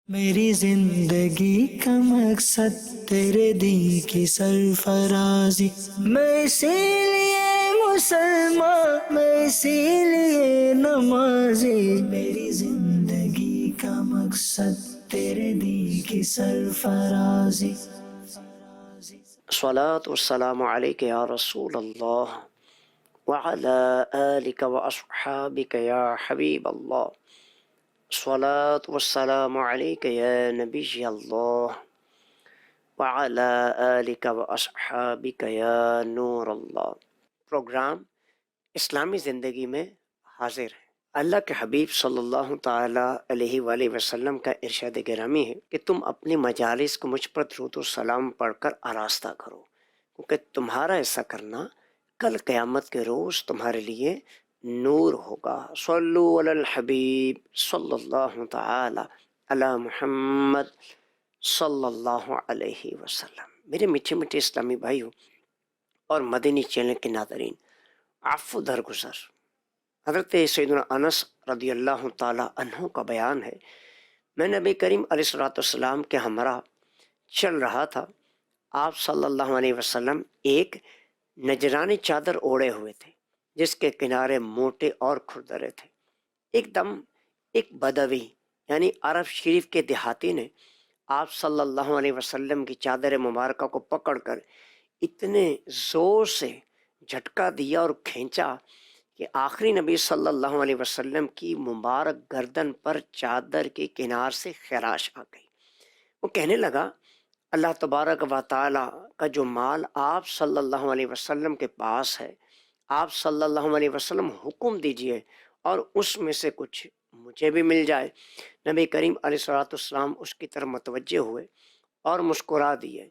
میری زندگی کا مقصد تیرے دین کی سرفرازی، میں اسی لیے مسلمان، میں اسی لیے نمازی، میری زندگی کا مقصد تیرے دین کی سرفرازی۔ الصلاة والسلام عليك يا رسول الله وعلى آلك وأصحابك يا حبيب الله. الصلاة والسلام عليك يا نبي الله وعلى آلك وأصحابك يا نور الله. پروگرام اسلامی زندگی میں حاضر ہے۔ اللہ کے حبیب صلی اللہ تعالی علیہ وآلہ وسلم کا ارشاد گرامی ہے کہ تم اپنی مجالس کو مجھ پر درود و سلام پڑھ کر آراستہ کرو، کیونکہ تمہارا ایسا کرنا کل قیامت کے روز تمہارے لیے نور ہوگا۔ صلو علی الحبیب صلی اللہ تعالی علی محمد صلی اللہ علیہ وسلم۔ میرے میٹھے میٹھے اسلامی بھائیوں اور مدنی چینل کے ناظرین، عفو درگزر حضرت سیدنا انس رضی اللہ تعالی عنہ کا بیان ہے، میں نبی کریم علیہ الصلوۃ والسلام کے ہمراہ چل رہا تھا۔ آپ صلی اللہ علیہ وسلم ایک نجرانی چادر اوڑے ہوئے تھے جس کے کنارے موٹے اور کھردرے تھے۔ ایک دم ایک بدوی یعنی عرب شریف کے دیہاتی نے آپ صلی اللہ علیہ وسلم کی چادر مبارکہ کو پکڑ کر اتنے زور سے جھٹکا دیا اور کھینچا کہ آخری نبی صلی اللہ علیہ وسلم کی مبارک گردن پر چادر کے کنار سے خراش آ گئی۔ وہ کہنے لگا، اللہ تبارک و تعالی کا جو مال آپ صلی اللہ علیہ وسلم کے پاس ہے، آپ صلی اللہ علیہ وسلم حکم دیجئے اور اس میں سے کچھ مجھے بھی مل جائے۔ نبی کریم علیہ الصلوۃ والسلام اس کی طرف متوجہ ہوئے اور مسکرا دیے،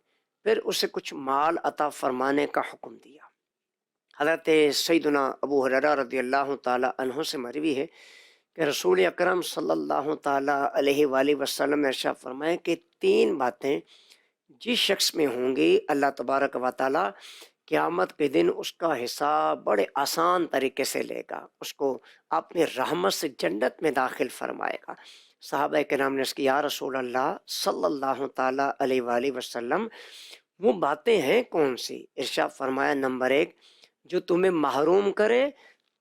پھر اسے کچھ مال عطا فرمانے کا حکم دیا۔ حضرت سیدنا ابو ہریرہ رضی اللہ تعالی عنہ سے مروی ہے کہ رسول اکرم صلی اللہ تعالی علیہ وآلہ وسلم نے ارشاد فرمایا کہ تین باتیں جس شخص میں ہوں گی، اللہ تبارک و تعالی قیامت کے دن اس کا حساب بڑے آسان طریقے سے لے گا، اس کو اپنی رحمت سے جنت میں داخل فرمائے گا۔ صحابہ کرام نے اس کی یا رسول اللہ صلی اللہ تعالی علیہ وآلہ وسلم وہ باتیں ہیں کون سی؟ ارشاد فرمایا، نمبر ایک، جو تمہیں محروم کرے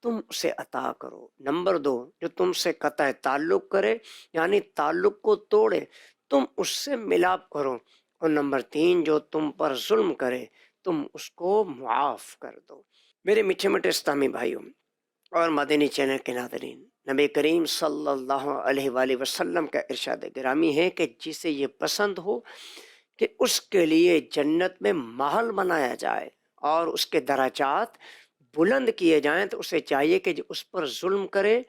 تم اسے عطا کرو۔ نمبر دو، جو تم سے قطع تعلق کرے یعنی تعلق کو توڑے تم اس سے ملاپ کرو۔ اور نمبر تین، جو تم پر ظلم کرے تم اس کو معاف کر دو۔ میرے میٹھے میٹھے اسلامی بھائیوں اور مدنی چینل کے ناظرین، نبی کریم صلی اللہ علیہ وآلہ وسلم کا ارشاد گرامی ہے کہ جسے یہ پسند ہو کہ اس کے لیے جنت میں محل بنایا جائے اور اس کے درجات بلند کیے جائیں، تو اسے چاہیے کہ جو اس پر ظلم کرے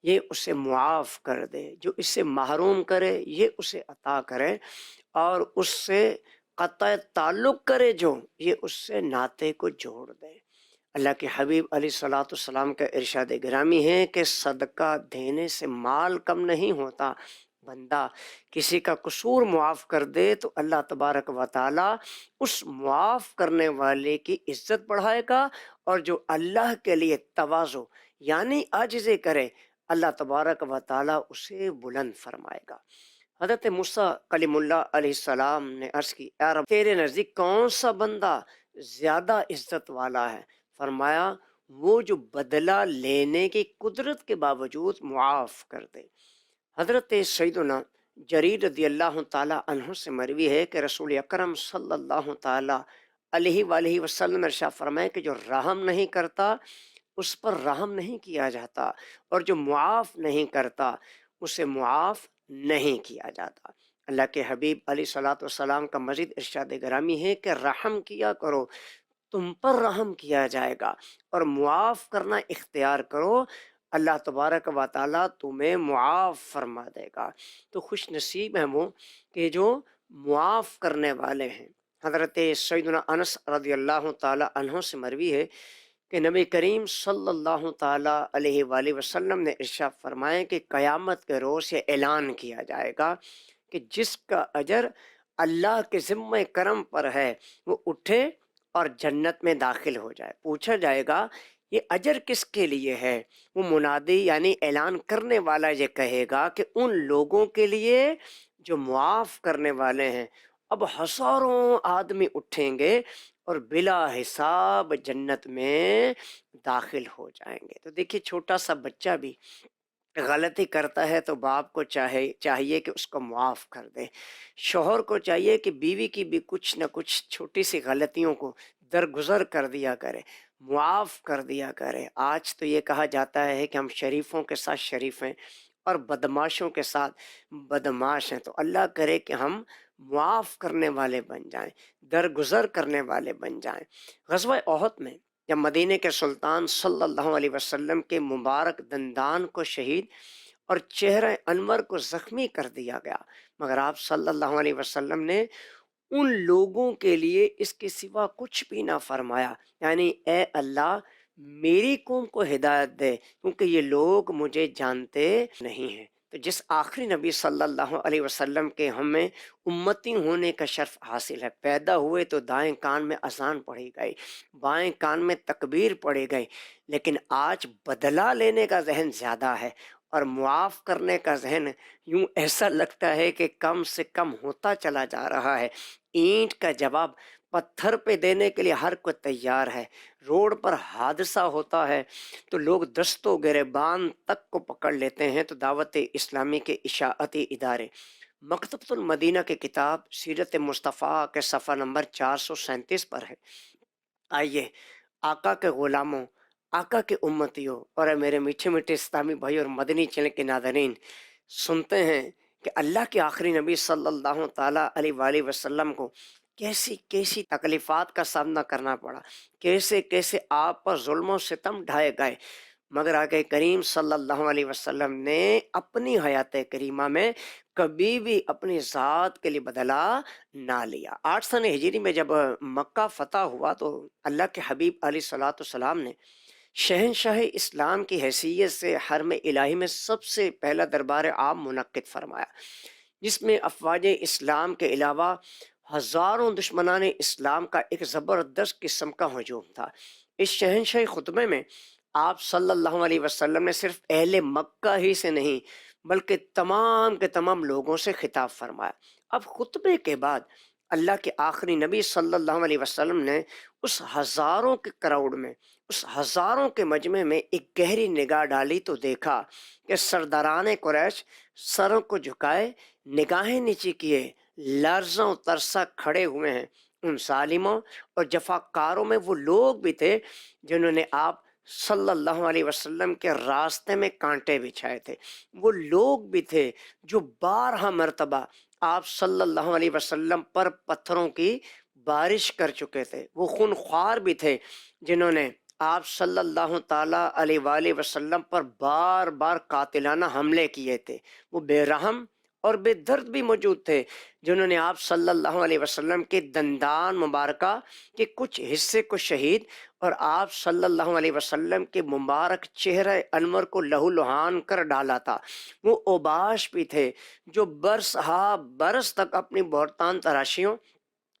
یہ اسے معاف کر دے، جو اس سے محروم کرے یہ اسے عطا کرے، اور اس سے قطع تعلق کرے جو یہ اس سے ناطے کو جوڑ دے۔ اللہ کے حبیب علیہ الصلوۃ والسلام کا ارشاد گرامی ہے کہ صدقہ دینے سے مال کم نہیں ہوتا، بندہ کسی کا قصور معاف کر دے تو اللہ تبارک و تعالی اس معاف کرنے والے کی عزت بڑھائے گا، اور جو اللہ کے لیے تواضع یعنی عاجزی کرے اللہ تبارک و تعالی اسے بلند فرمائے گا۔ حضرت موسیٰ کلیم اللہ علیہ السلام نے عرض کی، اے رب تیرے نزدیک کون سا بندہ زیادہ عزت والا ہے؟ فرمایا، وہ جو بدلہ لینے کی قدرت کے باوجود معاف کر دے۔ حضرت سیدنا جریر رضی اللہ تعالی عنہ سے مروی ہے کہ رسول اکرم صلی اللہ تعالی علیہ وآلہ وسلم نے ارشاد فرمایا کہ جو رحم نہیں کرتا اس پر رحم نہیں کیا جاتا، اور جو معاف نہیں کرتا اسے معاف نہیں کیا جاتا۔ اللہ کے حبیب علیہ الصلوۃ والسلام کا مزید ارشاد گرامی ہے کہ رحم کیا کرو تم پر رحم کیا جائے گا، اور معاف کرنا اختیار کرو اللہ تبارک و تعالیٰ تمہیں معاف فرما دے گا۔ تو خوش نصیب ہیں وہ کہ جو معاف کرنے والے ہیں۔ حضرت سیدنا انس رضی اللہ تعالی عنہ سے مروی ہے کہ نبی کریم صلی اللہ تعالی علیہ وآلہ وسلم نے ارشاد فرمایا کہ قیامت کے روز یہ اعلان کیا جائے گا کہ جس کا اجر اللہ کے ذمہ کرم پر ہے وہ اٹھے اور جنت میں داخل ہو جائے۔ پوچھا جائے گا یہ اجر کس کے لیے ہے؟ وہ منادی یعنی اعلان کرنے والا یہ کہے گا کہ ان لوگوں کے لیے جو معاف کرنے والے ہیں، اب ہزاروں آدمی اٹھیں گے اور بلا حساب جنت میں داخل ہو جائیں گے۔ تو دیکھیے چھوٹا سا بچہ بھی غلطی کرتا ہے تو باپ کو چاہیے کہ اس کو معاف کر دے، شوہر کو چاہیے کہ بیوی کی بھی کچھ نہ کچھ چھوٹی سی غلطیوں کو درگزر کر دیا کرے، معاف کر دیا کرے۔ آج تو یہ کہا جاتا ہے کہ ہم شریفوں کے ساتھ شریف ہیں اور بدماشوں کے ساتھ بدماش ہیں، تو اللہ کرے کہ ہم معاف کرنے والے بن جائیں، درگزر کرنے والے بن جائیں۔ غزوہ احد میں جب مدینے کے سلطان صلی اللہ علیہ وسلم کے مبارک دندان کو شہید اور چہرہ انور کو زخمی کر دیا گیا، مگر آپ صلی اللہ علیہ وسلم نے ان لوگوں کے لیے اس کے سوا کچھ بھی نہ فرمایا، یعنی اے اللہ میری قوم کو ہدایت دے کیونکہ یہ لوگ مجھے جانتے نہیں ہیں۔ تو جس آخری نبی صلی اللہ علیہ وسلم کے ہمیں امتی ہونے کا شرف حاصل ہے، پیدا ہوئے تو دائیں کان میں اذان پڑھی گئی، بائیں کان میں تکبیر پڑھی گئی، لیکن آج بدلہ لینے کا ذہن زیادہ ہے اور معاف کرنے کا ذہن یوں ایسا لگتا ہے کہ کم سے کم ہوتا چلا جا رہا ہے۔ اینٹ کا جواب پتھر پہ دینے کے لیے ہر کوئی تیار ہے، روڈ پر حادثہ ہوتا ہے تو لوگ دست و گریبان تک کو پکڑ لیتے ہیں۔ تو دعوت اسلامی کے اشاعتی ادارے مکتبۃ المدینہ کی کتاب سیرت مصطفیٰ کے صفحہ نمبر 437 پر ہے۔ آئیے آقا کے غلاموں، آقا کے امتیوں اور اے میرے میٹھے میٹھے اسلامی بھائی اور مدنی چینل کے ناظرین، سنتے ہیں کہ اللہ کے آخری نبی صلی اللہ تعالیٰ علیہ وآلہ وسلم کو کیسی کیسی تکلیفات کا سامنا کرنا پڑا، کیسے کیسے آپ پر ظلم و ستم ڈھائے گئے، مگر آقا کریم صلی اللہ علیہ وسلم نے اپنی حیات کریمہ میں کبھی بھی اپنی ذات کے لیے بدلہ نہ لیا۔ 8 سن ہجری میں جب مکہ فتح ہوا تو اللہ کے حبیب علیہ الصلوۃ والسلام نے شہنشاہ اسلام کی حیثیت سے حرم الہی میں سب سے پہلا دربار عام منعقد فرمایا، جس میں افواج اسلام کے علاوہ ہزاروں دشمنان اسلام کا ایک زبردست قسم کا ہجوم تھا۔ اس شہنشاہی خطبے میں آپ صلی اللہ علیہ وسلم نے صرف اہل مکہ ہی سے نہیں بلکہ تمام کے تمام لوگوں سے خطاب فرمایا۔ اب خطبے کے بعد اللہ کے آخری نبی صلی اللہ علیہ وسلم نے اس ہزاروں کے کراؤڈ میں، اس ہزاروں کے مجمع میں ایک گہری نگاہ ڈالی تو دیکھا کہ سرداران قریش سروں کو جھکائے، نگاہیں نیچی کیے، لرزوں ترسا کھڑے ہوئے ہیں۔ ان ظالموں اور جفاکاروں میں وہ لوگ بھی تھے جنہوں نے آپ صلی اللہ علیہ وسلم کے راستے میں کانٹے بچھائے تھے، وہ لوگ بھی تھے جو بارہا مرتبہ آپ صلی اللہ علیہ وسلم پر پتھروں کی بارش کر چکے تھے، وہ خونخوار بھی تھے جنہوں نے آپ صلی اللہ تعالیٰ علیہ وآلہ وسلم پر بار بار قاتلانہ حملے کیے تھے، وہ بے رحم اور بے درد بھی موجود تھے جنہوں نے آپ صلی اللہ علیہ وسلم کے دندان مبارکہ کے کچھ حصے کو شہید اور آپ صلی اللہ علیہ وسلم کے مبارک چہرہ انور کو لہو لہان کر ڈالا تھا۔ وہ اوباش بھی تھے جو برس ہا برس تک اپنی بہتان تراشیوں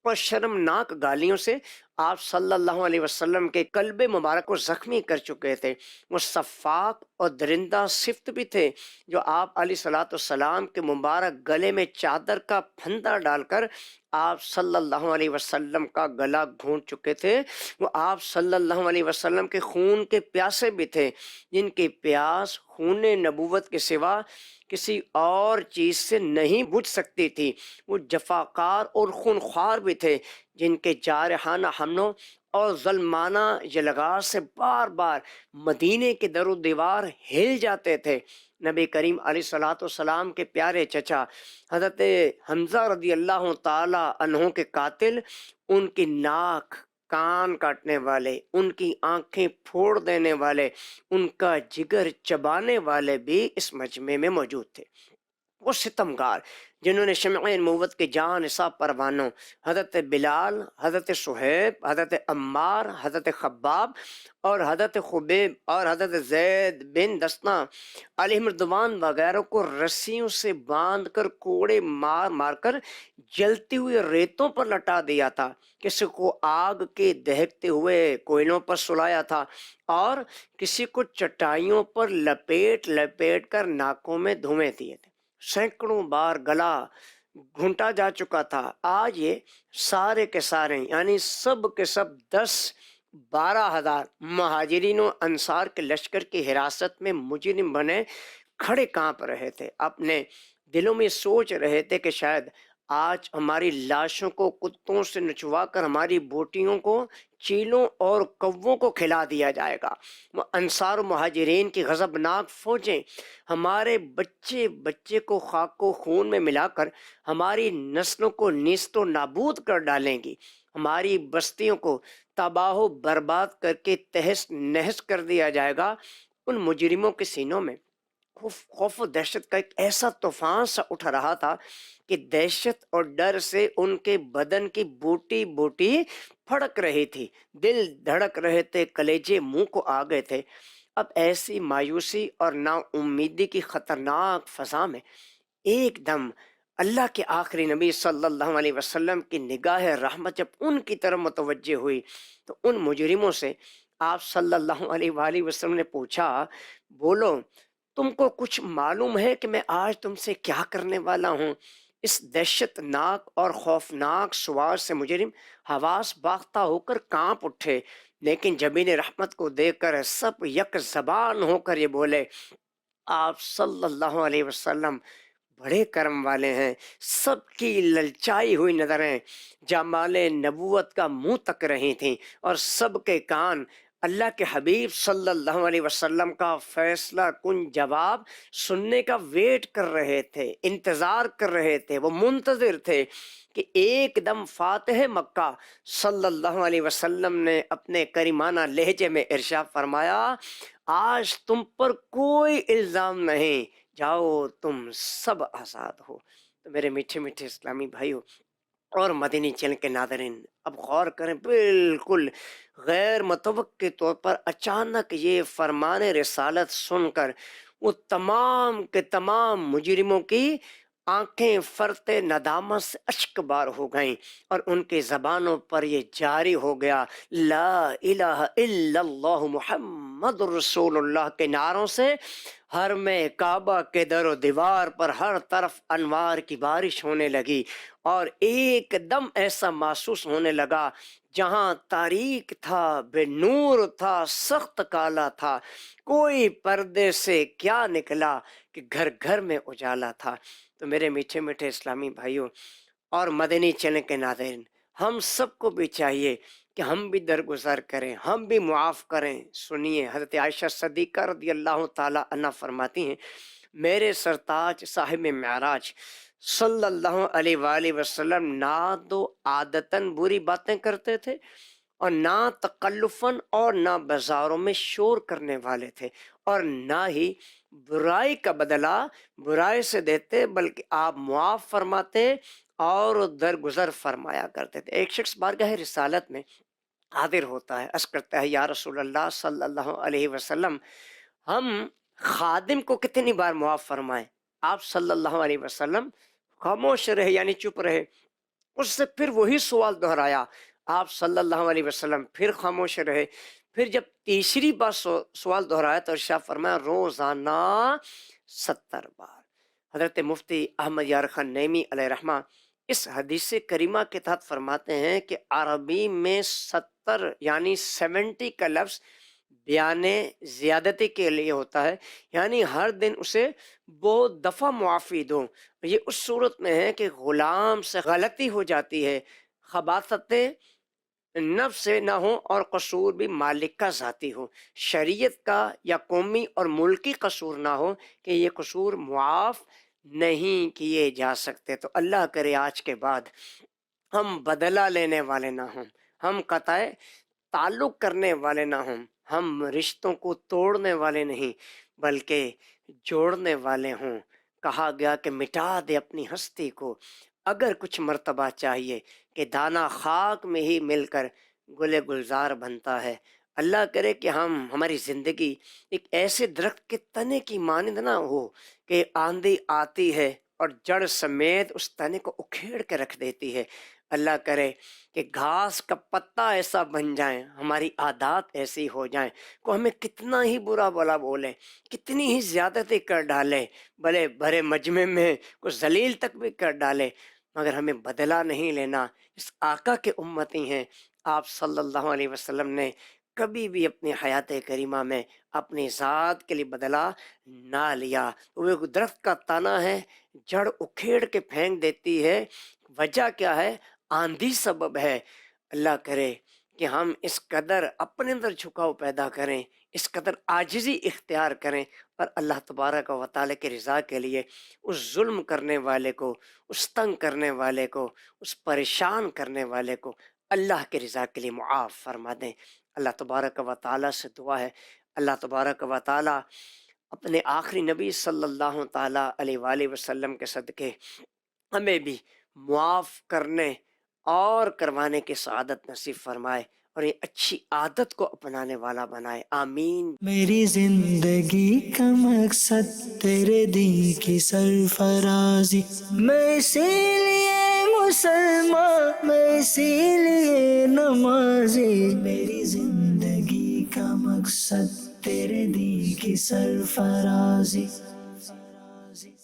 اور شرمناک گالیوں سے آپ صلی اللہ علیہ وسلم کے قلب مبارک کو زخمی کر چکے تھے۔ وہ صفاق اور درندہ صفت بھی تھے جو آپ علیہ الصلوۃ والسلام کے مبارک گلے میں چادر کا پھندا ڈال کر آپ صلی اللہ علیہ وسلم کا گلا گھونٹ چکے تھے۔ وہ آپ صلی اللہ علیہ وسلم کے خون کے پیاسے بھی تھے جن کی پیاس خون نبوت کے سوا کسی اور چیز سے نہیں بجھ سکتی تھی۔ وہ جفاکار اور خونخوار بھی تھے جن کے جارحانہ حملوں اور ظلمانہ جلگار سے بار بار مدینے کے در و دیوار ہل جاتے تھے۔ نبی کریم علیہ الصلوۃ والسلام کے پیارے چچا حضرت حمزہ رضی اللہ تعالی عنہ کے قاتل، ان کی ناک کان کاٹنے والے، ان کی آنکھیں پھوڑ دینے والے، ان کا جگر چبانے والے بھی اس مجمع میں موجود تھے۔ وہ ستمگار جنہوں نے شمع نبوت کے جان نثار پروانوں حضرت بلال، حضرت صہیب، حضرت عمار، حضرت خباب اور حضرت خبیب اور حضرت زید بن دسنا علیہ رضوان وغیرہ کو رسیوں سے باندھ کر کوڑے مار مار کر جلتی ہوئی ریتوں پر لٹا دیا تھا، کسی کو آگ کے دہکتے ہوئے کوئلوں پر سلایا تھا اور کسی کو چٹائیوں پر لپیٹ لپیٹ کر ناکوں میں دھوئے دیے تھے۔ سینکڑوں بار گلا گھونٹا جا چکا تھا، آج یہ سارے کے سارے یعنی سب کے سب 10-12 ہزار مہاجرین و انصار کے لشکر کی حراست میں مجرم بنے کھڑے کانپ رہے تھے، اپنے دلوں میں سوچ رہے تھے کہ شاید آج ہماری لاشوں کو کتوں سے نچوا کر ہماری بوٹیوں کو چیلوں اور کووں کو کھلا دیا جائے گا۔ وہ انصار و مہاجرین کی غضبناک فوجیں ہمارے بچے بچے کو خاک و خون میں ملا کر ہماری نسلوں کو نیست و نابود کر ڈالیں گی، ہماری بستیوں کو تباہ و برباد کر کے تہس نہس کر دیا جائے گا۔ ان مجرموں کے سینوں میں خوف و دہشت کا ایک ایسا طوفان سا اٹھ رہا تھا کہ دہشت اور ڈر سے ان کے بدن کی بوٹی بوٹی پھڑک رہی تھی، دل دھڑک رہے تھے، کلیجے منہ کو آ گئے تھے۔ اب ایسی مایوسی اور نا امیدی کی خطرناک فضا میں ایک دم اللہ کے آخری نبی صلی اللہ علیہ وسلم کی نگاہ رحمت جب ان کی طرف متوجہ ہوئی تو ان مجرموں سے آپ صلی اللہ علیہ وآلہ وسلم نے پوچھا، بولو تم کو کچھ معلوم ہے کہ میں آج تم سے کیا کرنے والا ہوں؟ اس دہشت ناک اور خوفناک سوال سے مجرم حواس باختہ ہو کر کانپ اٹھے، لیکن جبین رحمت کو دیکھ کر سب یک زبان ہو کر یہ بولے، آپ صلی اللہ علیہ وسلم بڑے کرم والے ہیں۔ سب کی للچائی ہوئی نظریں جمال نبوت کا منہ تک رہی تھیں اور سب کے کان اللہ کے حبیب صلی اللہ علیہ وسلم کا فیصلہ کن جواب سننے کا ویٹ کر رہے تھے، انتظار کر رہے تھے، وہ منتظر تھے کہ ایک دم فاتح مکہ صلی اللہ علیہ وسلم نے اپنے کریمانہ لہجے میں ارشاد فرمایا، آج تم پر کوئی الزام نہیں، جاؤ تم سب آزاد ہو۔ تو میرے میٹھے میٹھے اسلامی بھائیو اور مدنی چینل کے ناظرین، اب غور کریں، بالکل غیر متوقع طور پر اچانک یہ فرمان رسالت سن کر وہ تمام کے تمام مجرموں کی آنکھیں فرتے ندامت سے اشک بار ہو گئیں اور ان کی زبانوں پر یہ جاری ہو گیا، لا الہ الا اللہ محمد رسول اللہ کے نعروں سے حرم کعبہ کے در و دیوار پر ہر طرف انوار کی بارش ہونے لگی اور ایک دم ایسا محسوس ہونے لگا جہاں تاریک تھا، بے نور تھا، سخت کالا تھا، کوئی پردے سے کیا نکلا کہ گھر گھر میں اجالا تھا۔ تو میرے میٹھے میٹھے اسلامی بھائیوں اور مدنی چینل کے ناظرین، ہم سب کو بھی چاہیے کہ ہم بھی درگزر کریں، ہم بھی معاف کریں۔ سنیے، حضرت عائشہ صدیقہ رضی اللہ تعالی عنہ فرماتی ہیں، میرے سرتاج صاحب معراج صلی اللہ علیہ وآلہ وسلم نہ تو عادتاً بری باتیں کرتے تھے اور نہ تکلفاً اور نہ بازاروں میں شور کرنے والے تھے اور نہ ہی برائی کا بدلہ برائی سے دیتے، بلکہ آپ معاف فرماتے اور درگزر فرمایا کرتے تھے۔ ایک شخص بارگاہ رسالت میں حاضر ہوتا ہے، عرض کرتا ہے، یا رسول اللہ صلی اللہ علیہ وسلم، ہم خادم کو کتنی بار معاف فرمائیں؟ آپ صلی اللہ علیہ وسلم خاموش رہے، یعنی چپ رہے۔ اس سے پھر وہی سوال دہرایا، آپ صلی اللہ علیہ وسلم پھر خاموش رہے۔ پھر جب تیسری بار سوال دہرایا تو ارشاد فرمایا، روزانہ 70 بار۔ حضرت مفتی احمد یار خان نعیمی علیہ رحمہ اس حدیث کریمہ کے تحت فرماتے ہیں کہ عربی میں 70 یعنی 70 کا لفظ بیان زیادتی کے لیے ہوتا ہے، یعنی ہر دن اسے بہت دفعہ معافی دو۔ یہ اس صورت میں ہے کہ غلام سے غلطی ہو جاتی ہے، خباثت نفس سے نہ ہو اور قصور بھی مالک کا ذاتی ہو، شریعت کا یا قومی اور ملکی قصور نہ ہو کہ یہ قصور معاف نہیں کیے جا سکتے۔ تو اللہ کرے آج کے بعد ہم بدلہ لینے والے نہ ہوں، ہم قطع تعلق کرنے والے نہ ہوں، ہم رشتوں کو توڑنے والے نہیں بلکہ جوڑنے والے ہوں۔ کہا گیا کہ مٹا دے اپنی ہستی کو، اگر کچھ مرتبہ چاہیے کہ دانہ خاک میں ہی مل کر گل گلزار بنتا ہے۔ اللہ کرے کہ ہماری زندگی ایک ایسے درخت کے تنے کی مانند نہ ہو کہ آندھی آتی ہے اور جڑ سمیت اس تنے کو اکھیڑ کے رکھ دیتی ہے۔ اللہ کرے کہ گھاس کا پتا ایسا بن جائیں، ہماری عادات ایسی ہو جائیں کو ہمیں کتنا ہی برا بلا بولے، کتنی ہی زیادتی کر ڈالے، بھلے بھرے مجمع میں کچھ ذلیل تک بھی کر ڈالے، مگر ہمیں بدلہ نہیں لینا۔ اس آقا کے امتی ہیں، آپ صلی اللہ علیہ وسلم نے کبھی بھی اپنی حیات کریمہ میں اپنی ذات کے لیے بدلہ نہ لیا۔ وہ ایک درخت کا تنا ہے، جڑ اکھیڑ کے پھینک دیتی ہے، وجہ کیا ہے؟ آندھی سبب ہے۔ اللہ کرے کہ ہم اس قدر اپنے اندر جھکاؤ پیدا کریں، اس قدر عاجزی اختیار کریں اور اللہ تبارک و تعالیٰ کی رضا کے لیے اس ظلم کرنے والے کو، اس تنگ کرنے والے کو، اس پریشان کرنے والے کو اللہ کی رضا کے لیے معاف فرما دیں۔ اللہ تبارک و تعالیٰ سے دعا ہے، اللہ تبارک و تعالیٰ اپنے آخری نبی صلی اللہ تعالیٰ علیہ وآلہ وسلم کے صدقے ہمیں بھی معاف کرنے اور کروانے کی سعادت نصیب فرمائے اور یہ اچھی عادت کو اپنانے والا بنائے، آمین۔ میری زندگی کا مقصد تیرے دین کی سرفرازی، میں اسی لیے مسلمان، میں اسی لیے نمازی، میری زندگی کا مقصد تیرے دین کی سرفرازی۔